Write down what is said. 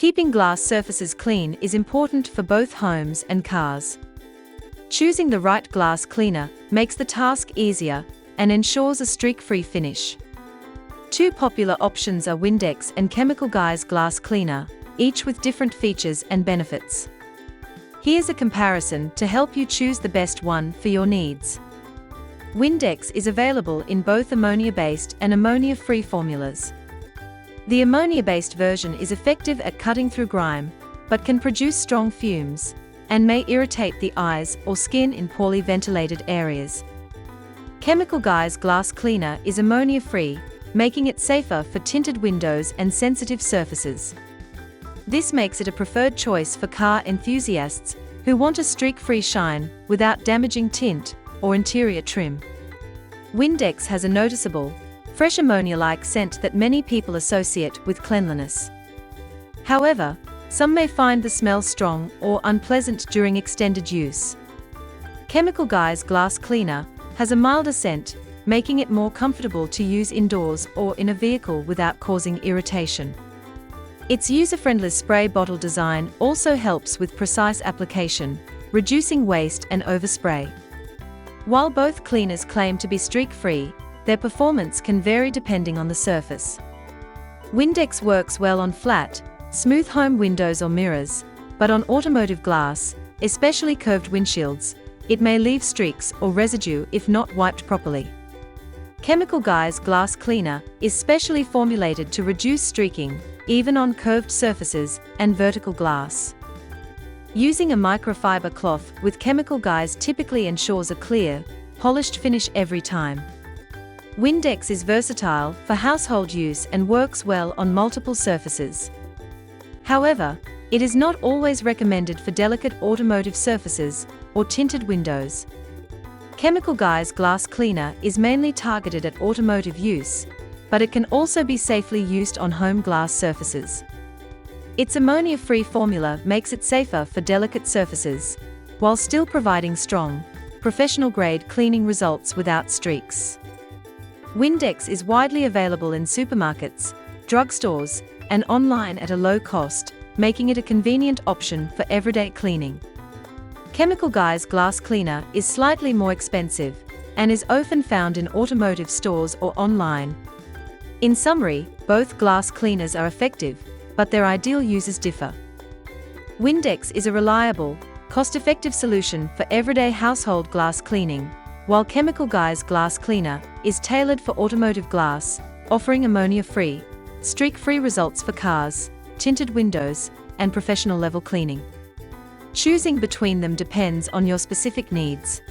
Keeping glass surfaces clean is important for both homes and cars. Choosing the right glass cleaner makes the task easier and ensures a streak-free finish. Two popular options are Windex and Chemical Guy's Glass Cleaner, each with different features and benefits. Here's a comparison to help you choose the best one for your needs. Windex is available in both ammonia-based and ammonia-free formulas. The ammonia-based version is effective at cutting through grime, but can produce strong fumes, and may irritate the eyes or skin in poorly ventilated areas. Chemical Guy's Glass Cleaner is ammonia-free, making it safer for tinted windows and sensitive surfaces. This makes it a preferred choice for car enthusiasts who want a streak-free shine without damaging tint or interior trim. Windex has a noticeable, fresh ammonia-like scent that many people associate with cleanliness. However, some may find the smell strong or unpleasant during extended use. Chemical Guy's Glass Cleaner has a milder scent, making it more comfortable to use indoors or in a vehicle without causing irritation. Its user-friendly spray bottle design also helps with precise application, reducing waste and overspray. While both cleaners claim to be streak-free, their performance can vary depending on the surface. Windex works well on flat, smooth home windows or mirrors, but on automotive glass, especially curved windshields, it may leave streaks or residue if not wiped properly. Chemical Guy's Glass Cleaner is specially formulated to reduce streaking, even on curved surfaces and vertical glass. Using a microfiber cloth with Chemical Guy's typically ensures a clear, polished finish every time. Windex is versatile for household use and works well on multiple surfaces. However, it is not always recommended for delicate automotive surfaces or tinted windows. Chemical Guy's Glass Cleaner is mainly targeted at automotive use, but it can also be safely used on home glass surfaces. Its ammonia-free formula makes it safer for delicate surfaces, while still providing strong, professional-grade cleaning results without streaks. Windex is widely available in supermarkets, drugstores, and online at a low cost, making it a convenient option for everyday cleaning. Chemical Guy's Glass Cleaner is slightly more expensive, and is often found in automotive stores or online. In summary, both glass cleaners are effective, but their ideal uses differ. Windex is a reliable, cost-effective solution for everyday household glass cleaning, while Chemical Guy's Glass Cleaner is tailored for automotive glass, offering ammonia-free, streak-free results for cars, tinted windows, and professional-level cleaning. Choosing between them depends on your specific needs.